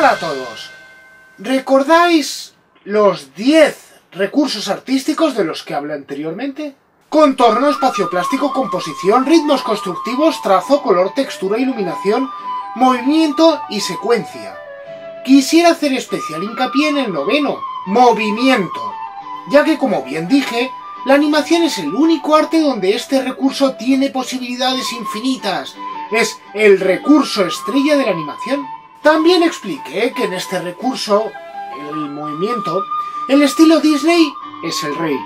Hola a todos. ¿Recordáis los 10 recursos artísticos de los que hablé anteriormente? Contorno, espacio plástico, composición, ritmos constructivos, trazo, color, textura, iluminación, movimiento y secuencia. Quisiera hacer especial hincapié en el noveno, movimiento, ya que, como bien dije, la animación es el único arte donde este recurso tiene posibilidades infinitas. Es el recurso estrella de la animación. También expliqué que en este recurso, el movimiento, el estilo Disney es el rey.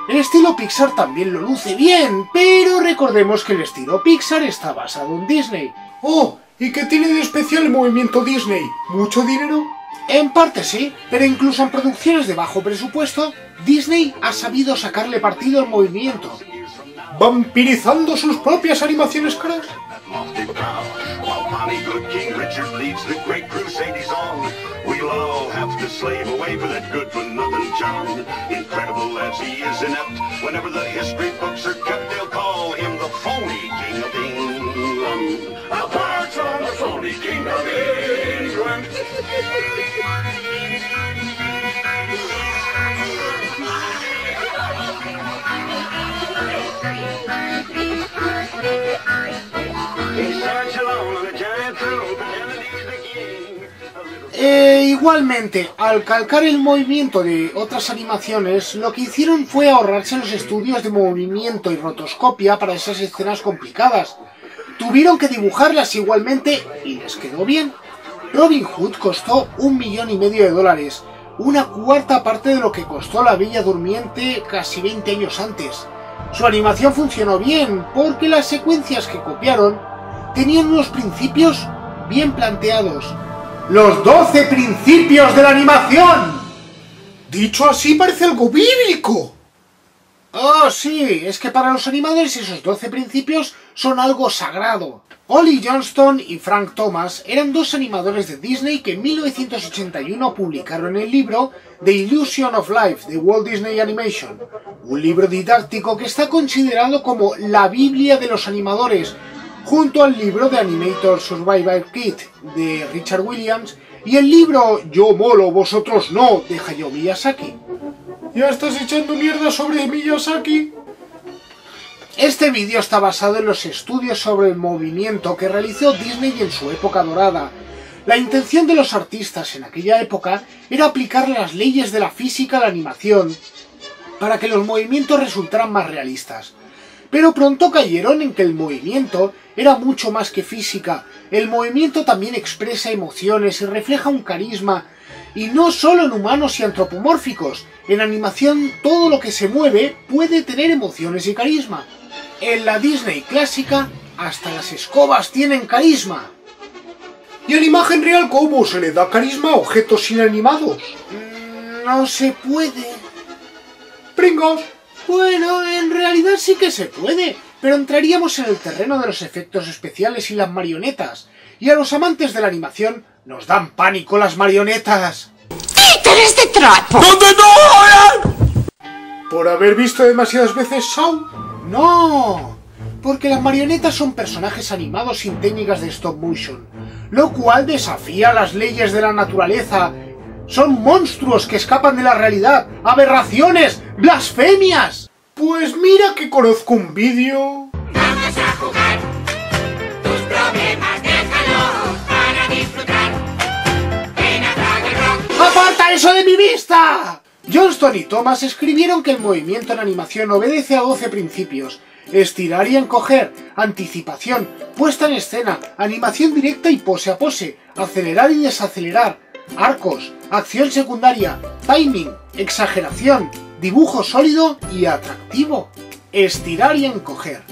El estilo Pixar también lo luce bien, pero recordemos que el estilo Pixar está basado en Disney. ¡Oh! ¿Y qué tiene de especial el movimiento Disney? ¿Mucho dinero? En parte sí, pero incluso en producciones de bajo presupuesto, Disney ha sabido sacarle partido al movimiento. ¿Vampirizando sus propias animaciones caras? Igualmente, al calcar el movimiento de otras animaciones, lo que hicieron fue ahorrarse los estudios de movimiento y rotoscopia para esas escenas complicadas. Tuvieron que dibujarlas igualmente y les quedó bien. Robin Hood costó $1,5 millones, una cuarta parte de lo que costó La Bella Durmiente casi 20 años antes. Su animación funcionó bien porque las secuencias que copiaron tenían unos principios bien planteados. ¡Los 12 principios de la animación! Dicho así parece algo bíblico. Oh, sí, es que para los animadores esos 12 principios son algo sagrado. Ollie Johnston y Frank Thomas eran dos animadores de Disney que en 1981 publicaron el libro The Illusion of Life de Walt Disney Animation, un libro didáctico que está considerado como la Biblia de los animadores, junto al libro de Animator Survival Kit de Richard Williams y el libro Yo molo, vosotros no de Hayao Miyazaki. ¿Ya estás echando mierda sobre Miyazaki? Este vídeo está basado en los estudios sobre el movimiento que realizó Disney en su época dorada. La intención de los artistas en aquella época era aplicar las leyes de la física a la animación para que los movimientos resultaran más realistas. Pero pronto cayeron en que el movimiento era mucho más que física. El movimiento también expresa emociones y refleja un carisma, y no solo en humanos y antropomórficos. En animación todo lo que se mueve puede tener emociones y carisma. En la Disney clásica, hasta las escobas tienen carisma. ¿Y en imagen real cómo se le da carisma a objetos inanimados? No se puede. ¡Pringos! Bueno, en realidad sí que se puede, pero entraríamos en el terreno de los efectos especiales y las marionetas. Y a los amantes de la animación nos dan pánico las marionetas. ¡Títeres de trapo! ¿Dónde no? ¿Por haber visto demasiadas veces Saw? No, porque las marionetas son personajes animados sin técnicas de stop motion, lo cual desafía las leyes de la naturaleza. Son monstruos que escapan de la realidad, aberraciones, blasfemias. Pues mira que conozco un vídeo. Vamos a jugar. Tus problemas déjalo para disfrutar. Ven a Fraggle Rock. ¡Aparta eso de mi vista! Johnston y Thomas escribieron que el movimiento en animación obedece a 12 principios: estirar y encoger, anticipación, puesta en escena, animación directa y pose a pose, acelerar y desacelerar, arcos, acción secundaria, timing, exageración, dibujo sólido y atractivo. Estirar y encoger.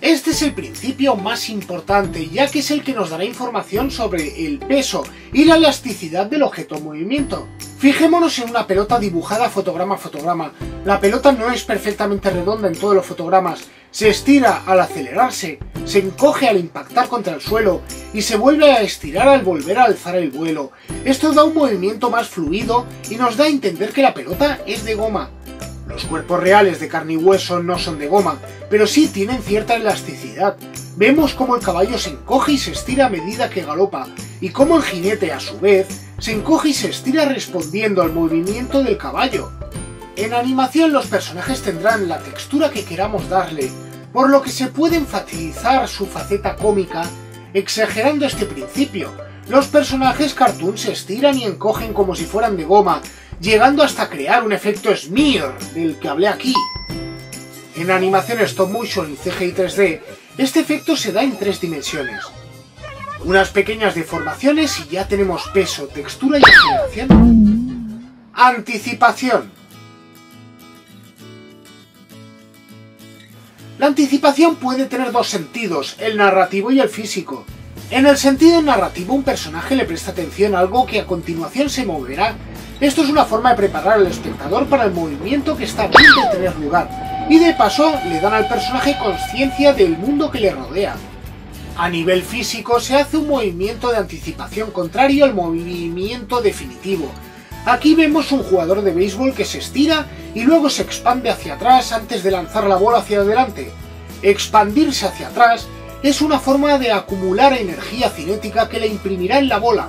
Este es el principio más importante, ya que es el que nos dará información sobre el peso y la elasticidad del objeto en movimiento. Fijémonos en una pelota dibujada fotograma a fotograma. La pelota no es perfectamente redonda en todos los fotogramas. Se estira al acelerarse, se encoge al impactar contra el suelo y se vuelve a estirar al volver a alzar el vuelo. Esto da un movimiento más fluido y nos da a entender que la pelota es de goma. Los cuerpos reales de carne y hueso no son de goma, pero sí tienen cierta elasticidad. vemos cómo el caballo se encoge y se estira a medida que galopa, y cómo el jinete, a su vez, se encoge y se estira respondiendo al movimiento del caballo. En animación los personajes tendrán la textura que queramos darle, por lo que se puede enfatizar su faceta cómica, exagerando este principio. Los personajes cartoon se estiran y encogen como si fueran de goma, llegando hasta crear un efecto smear, del que hablé aquí. En animación stop motion y CGI 3D, este efecto se da en 3 dimensiones. Unas pequeñas deformaciones y ya tenemos peso, textura y aceleración. Anticipación. La anticipación puede tener 2 sentidos, el narrativo y el físico. En el sentido narrativo, un personaje le presta atención a algo que a continuación se moverá. Esto es una forma de preparar al espectador para el movimiento que está a punto de tener lugar, y de paso le dan al personaje conciencia del mundo que le rodea. A nivel físico se hace un movimiento de anticipación contrario al movimiento definitivo. Aquí vemos un jugador de béisbol que se estira y luego se expande hacia atrás antes de lanzar la bola hacia adelante. Expandirse hacia atrás es una forma de acumular energía cinética que le imprimirá en la bola.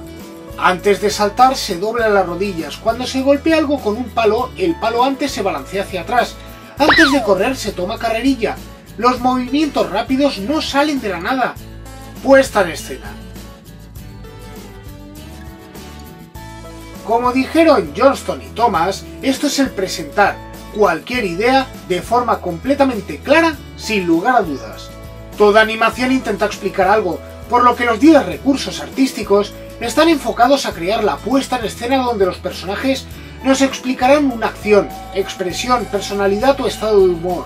Antes de saltar se dobla las rodillas. Cuando se golpea algo con un palo, el palo antes se balancea hacia atrás. Antes de correr se toma carrerilla. Los movimientos rápidos no salen de la nada. Puesta en escena. Como dijeron Johnston y Thomas, esto es el presentar cualquier idea de forma completamente clara, sin lugar a dudas. Toda animación intenta explicar algo, por lo que los 10 recursos artísticos están enfocados a crear la puesta en escena donde los personajes nos explicarán una acción, expresión, personalidad o estado de humor.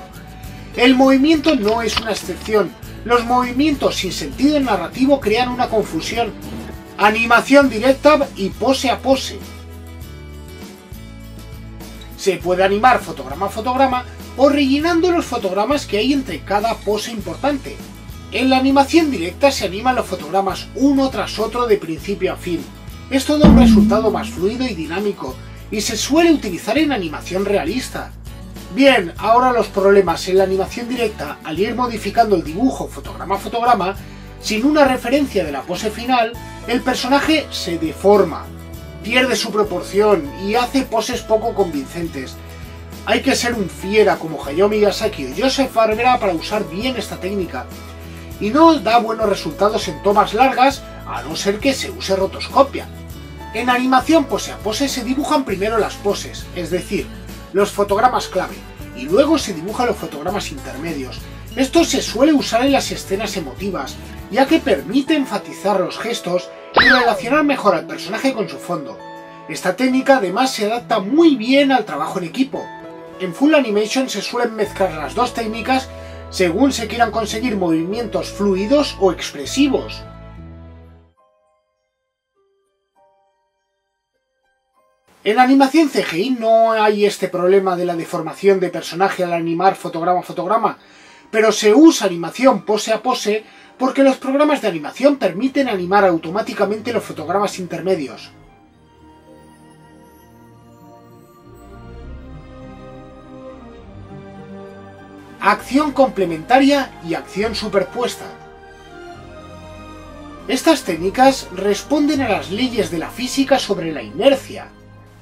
El movimiento no es una excepción. Los movimientos sin sentido narrativo crean una confusión. Animación directa y pose a pose. Se puede animar fotograma a fotograma o rellenando los fotogramas que hay entre cada pose importante. En la animación directa se animan los fotogramas uno tras otro de principio a fin. Esto da un resultado más fluido y dinámico, y se suele utilizar en animación realista. Bien, ahora los problemas en la animación directa, al ir modificando el dibujo fotograma a fotograma, sin una referencia de la pose final, el personaje se deforma, pierde su proporción y hace poses poco convincentes. Hay que ser un fiera como Hayao Miyazaki o Joseph Barbera para usar bien esta técnica, y no da buenos resultados en tomas largas a no ser que se use rotoscopia. En animación pose a pose se dibujan primero las poses, es decir, los fotogramas clave, y luego se dibujan los fotogramas intermedios. Esto se suele usar en las escenas emotivas, ya que permite enfatizar los gestos y relacionar mejor al personaje con su fondo. Esta técnica además se adapta muy bien al trabajo en equipo. En Full Animation se suelen mezclar las 2 técnicas según se quieran conseguir movimientos fluidos o expresivos. En animación CGI no hay este problema de la deformación de personaje al animar fotograma a fotograma, pero se usa animación pose a pose porque los programas de animación permiten animar automáticamente los fotogramas intermedios. Acción complementaria y acción superpuesta. Estas técnicas responden a las leyes de la física sobre la inercia.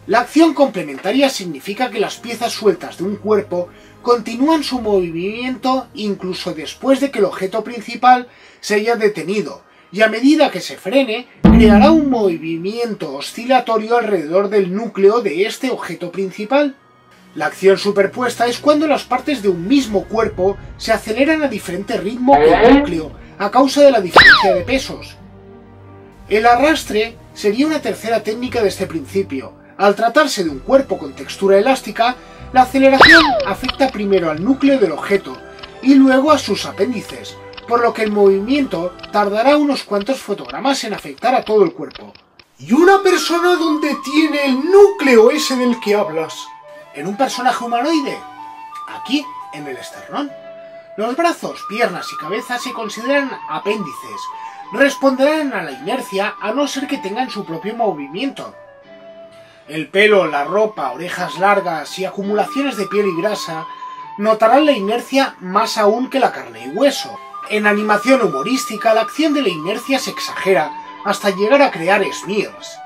La acción complementaria significa que las piezas sueltas de un cuerpo continúan su movimiento incluso después de que el objeto principal se haya detenido, y a medida que se frene, creará un movimiento oscilatorio alrededor del núcleo de este objeto principal. La acción superpuesta es cuando las partes de un mismo cuerpo se aceleran a diferente ritmo que el núcleo, a causa de la diferencia de pesos. El arrastre sería una tercera técnica de este principio. Al tratarse de un cuerpo con textura elástica, la aceleración afecta primero al núcleo del objeto y luego a sus apéndices, por lo que el movimiento tardará unos cuantos fotogramas en afectar a todo el cuerpo. ¿Y una persona donde tiene el núcleo ese del que hablas? En un personaje humanoide, aquí, en el esternón. Los brazos, piernas y cabeza se consideran apéndices. Responderán a la inercia a no ser que tengan su propio movimiento. El pelo, la ropa, orejas largas y acumulaciones de piel y grasa notarán la inercia más aún que la carne y hueso. En animación humorística, la acción de la inercia se exagera hasta llegar a crear smears.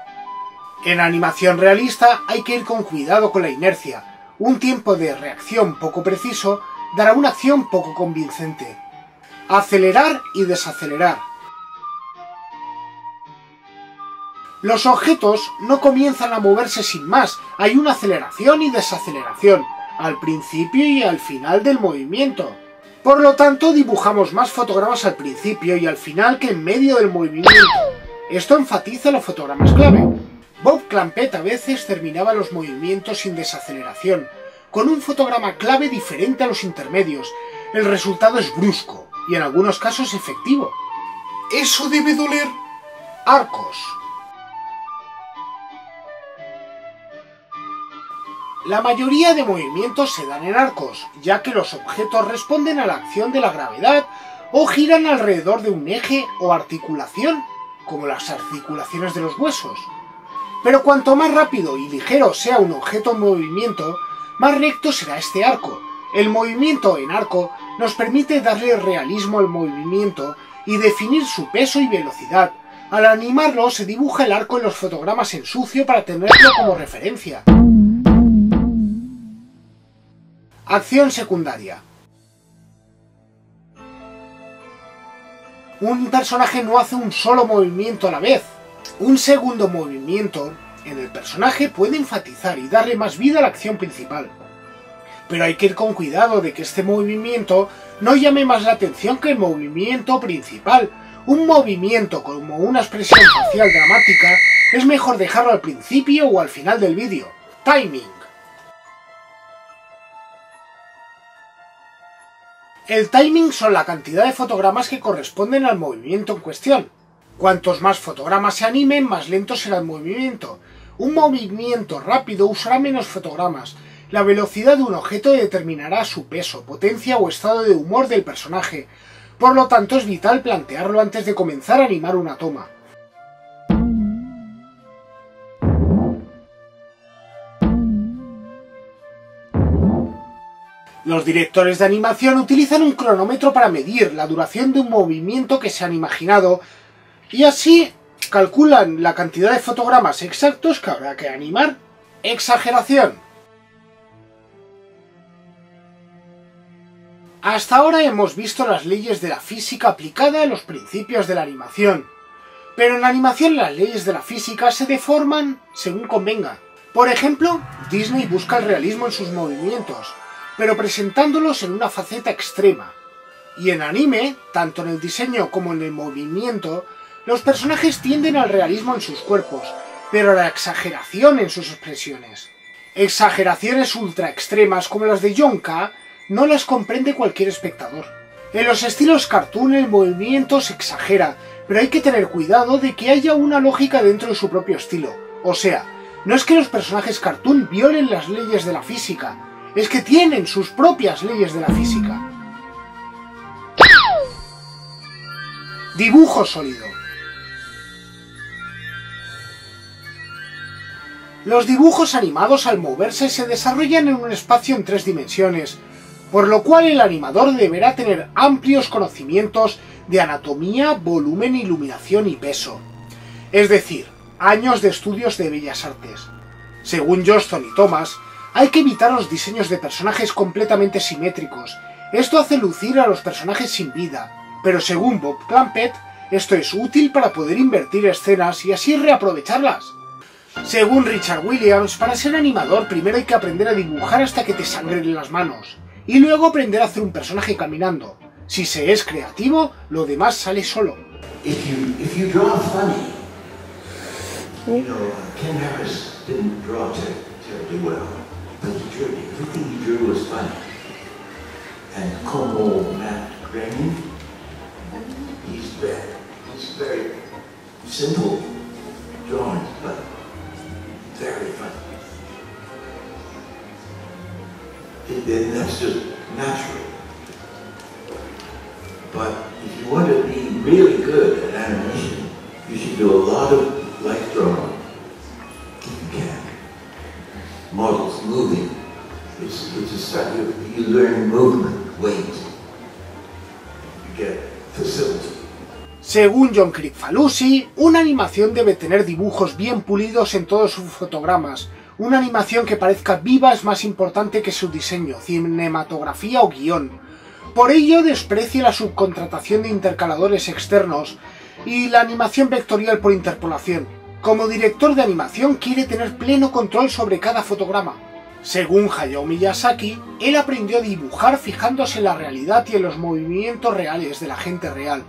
En animación realista hay que ir con cuidado con la inercia. Un tiempo de reacción poco preciso dará una acción poco convincente. Acelerar y desacelerar. Los objetos no comienzan a moverse sin más, hay una aceleración y desaceleración, al principio y al final del movimiento. Por lo tanto, dibujamos más fotogramas al principio y al final que en medio del movimiento. Esto enfatiza los fotogramas clave. Bob Clampett a veces terminaba los movimientos sin desaceleración, con un fotograma clave diferente a los intermedios. El resultado es brusco y en algunos casos efectivo. Eso debe doler. Arcos. La mayoría de movimientos se dan en arcos, ya que los objetos responden a la acción de la gravedad o giran alrededor de un eje o articulación, como las articulaciones de los huesos. Pero cuanto más rápido y ligero sea un objeto en movimiento, más recto será este arco. El movimiento en arco nos permite darle realismo al movimiento y definir su peso y velocidad. Al animarlo se dibuja el arco en los fotogramas en sucio para tenerlo como referencia. Acción secundaria. Un personaje no hace un solo movimiento a la vez. Un segundo movimiento en el personaje puede enfatizar y darle más vida a la acción principal. Pero hay que ir con cuidado de que este movimiento no llame más la atención que el movimiento principal. Un movimiento como una expresión facial dramática es mejor dejarlo al principio o al final del vídeo. Timing. El timing son la cantidad de fotogramas que corresponden al movimiento en cuestión. Cuantos más fotogramas se animen, más lento será el movimiento. Un movimiento rápido usará menos fotogramas. La velocidad de un objeto determinará su peso, potencia o estado de humor del personaje. Por lo tanto, es vital plantearlo antes de comenzar a animar una toma. Los directores de animación utilizan un cronómetro para medir la duración de un movimiento que se han imaginado y así calculan la cantidad de fotogramas exactos que habrá que animar. Exageración. Hasta ahora hemos visto las leyes de la física aplicada a los principios de la animación, pero en la animación las leyes de la física se deforman según convenga. Por ejemplo, Disney busca el realismo en sus movimientos, pero presentándolos en una faceta extrema. Y en anime, tanto en el diseño como en el movimiento, los personajes tienden al realismo en sus cuerpos, pero a la exageración en sus expresiones. Exageraciones ultra extremas como las de Yonka no las comprende cualquier espectador. En los estilos cartoon el movimiento se exagera, pero hay que tener cuidado de que haya una lógica dentro de su propio estilo. O sea, no es que los personajes cartoon violen las leyes de la física, es que tienen sus propias leyes de la física. Dibujo sólido. Los dibujos animados al moverse se desarrollan en un espacio en 3 dimensiones, por lo cual el animador deberá tener amplios conocimientos de anatomía, volumen, iluminación y peso. Es decir, años de estudios de bellas artes. Según Johnston y Thomas, hay que evitar los diseños de personajes completamente simétricos. Esto hace lucir a los personajes sin vida, pero según Bob Clampett, esto es útil para poder invertir escenas y así reaprovecharlas. Según Richard Williams, para ser animador primero hay que aprender a dibujar hasta que te sangren las manos, y luego aprender a hacer un personaje caminando. Si se es creativo, lo demás sale solo. If you draw funny, you know, Ken Harris didn't draw terribly well, but he drew, everything he drew was funny. And como Matt Groening, he's very simple drawings, but very funny. And that's just natural. But if you want to be really good at animation, you should do a lot of light drawing. If you can. Models moving. It's just you learn movement, weight. You get facility. Según John Kricfalusi, una animación debe tener dibujos bien pulidos en todos sus fotogramas. Una animación que parezca viva es más importante que su diseño, cinematografía o guión. Por ello desprecia la subcontratación de intercaladores externos y la animación vectorial por interpolación. Como director de animación quiere tener pleno control sobre cada fotograma. Según Hayao Miyazaki, él aprendió a dibujar fijándose en la realidad y en los movimientos reales de la gente real.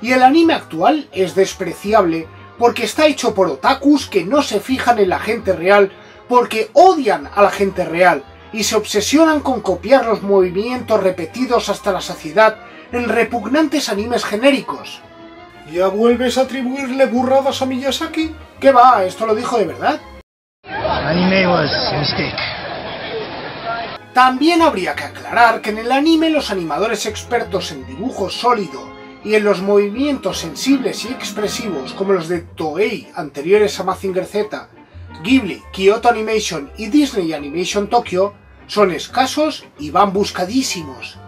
Y el anime actual es despreciable porque está hecho por otakus que no se fijan en la gente real porque odian a la gente real y se obsesionan con copiar los movimientos repetidos hasta la saciedad en repugnantes animes genéricos. ¿Ya vuelves a atribuirle burradas a Miyazaki? ¿Qué va? ¿Esto lo dijo de verdad? Anime was a mistake. También habría que aclarar que en el anime los animadores expertos en dibujo sólido y en los movimientos sensibles y expresivos como los de Toei anteriores a Mazinger Z, Ghibli, Kyoto Animation y Disney Animation Tokyo son escasos y van buscadísimos.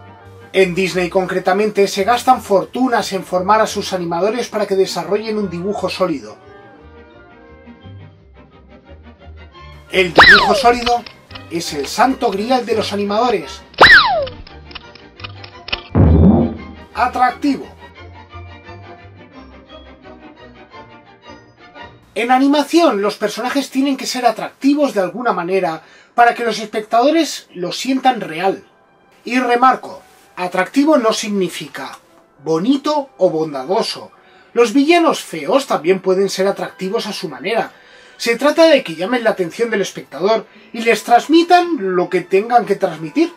En Disney concretamente se gastan fortunas en formar a sus animadores para que desarrollen un dibujo sólido. El dibujo sólido es el santo grial de los animadores. Atractivo. En animación, los personajes tienen que ser atractivos de alguna manera para que los espectadores lo sientan real. Y remarco, atractivo no significa bonito o bondadoso. Los villanos feos también pueden ser atractivos a su manera. Se trata de que llamen la atención del espectador y les transmitan lo que tengan que transmitir.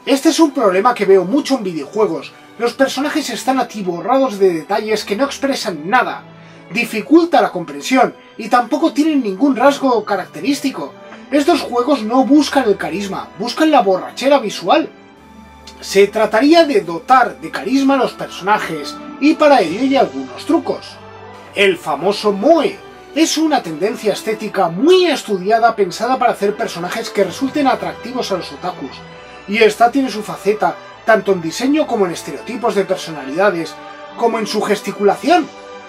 Este es un problema que veo mucho en videojuegos. Los personajes están atiborrados de detalles que no expresan nada. Dificulta la comprensión y tampoco tienen ningún rasgo característico. Estos juegos no buscan el carisma, buscan la borrachera visual. Se trataría de dotar de carisma a los personajes y para ello hay algunos trucos. El famoso moe es una tendencia estética muy estudiada pensada para hacer personajes que resulten atractivos a los otakus. Y esta tiene su faceta, tanto en diseño como en estereotipos de personalidades, como en su gesticulación.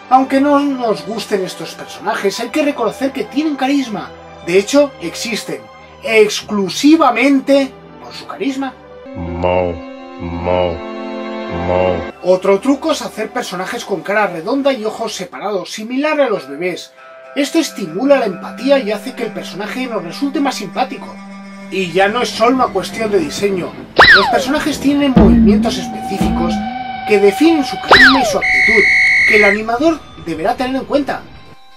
Aunque no nos gusten estos personajes, hay que reconocer que tienen carisma. De hecho, existen exclusivamente por su carisma. Otro truco es hacer personajes con cara redonda y ojos separados, similar a los bebés. Esto estimula la empatía y hace que el personaje nos resulte más simpático. Y ya no es solo una cuestión de diseño. Los personajes tienen movimientos específicos que definen su carisma y su actitud, que el animador deberá tener en cuenta.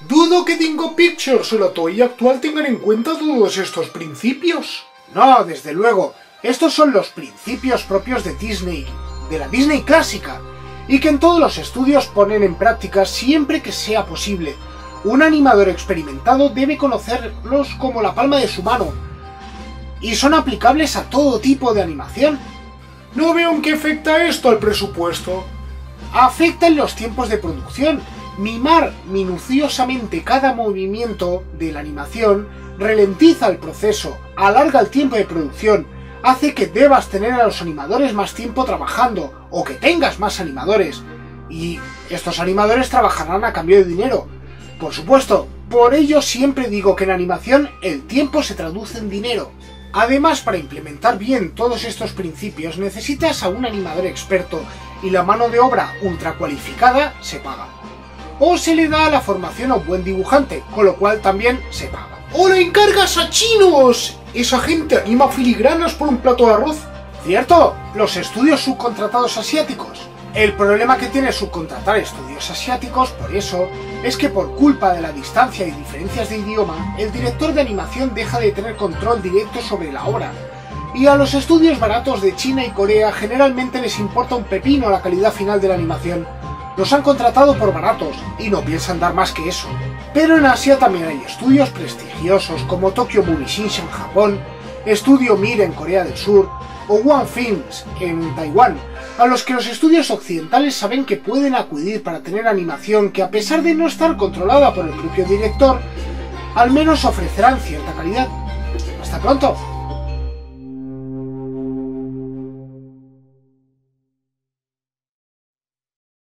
Dudo que Dingo Pictures o la Toei actual tengan en cuenta todos estos principios. No, desde luego, estos son los principios propios de Disney, de la Disney clásica, y que en todos los estudios ponen en práctica siempre que sea posible. Un animador experimentado debe conocerlos como la palma de su mano, y son aplicables a todo tipo de animación. No veo en qué afecta esto al presupuesto. Afecta en los tiempos de producción. Mimar minuciosamente cada movimiento de la animación ralentiza el proceso, alarga el tiempo de producción, hace que debas tener a los animadores más tiempo trabajando, o que tengas más animadores, y estos animadores trabajarán a cambio de dinero. Por supuesto, por ello siempre digo que en animación el tiempo se traduce en dinero. Además, para implementar bien todos estos principios necesitas a un animador experto y la mano de obra ultra cualificada se paga. O se le da la formación a un buen dibujante, con lo cual también se paga. ¡O le encargas a chinos! Esa gente anima filigranas por un plato de arroz. ¿Cierto? Los estudios subcontratados asiáticos. El problema que tiene subcontratar estudios asiáticos, por eso, es que por culpa de la distancia y diferencias de idioma, el director de animación deja de tener control directo sobre la obra. Y a los estudios baratos de China y Corea generalmente les importa un pepino la calidad final de la animación. Los han contratado por baratos y no piensan dar más que eso. Pero en Asia también hay estudios prestigiosos como Tokyo Movie Shinsha en Japón, Estudio Mir en Corea del Sur o One Films en Taiwán, a los que los estudios occidentales saben que pueden acudir para tener animación que, a pesar de no estar controlada por el propio director, al menos ofrecerán cierta calidad. ¡Hasta pronto!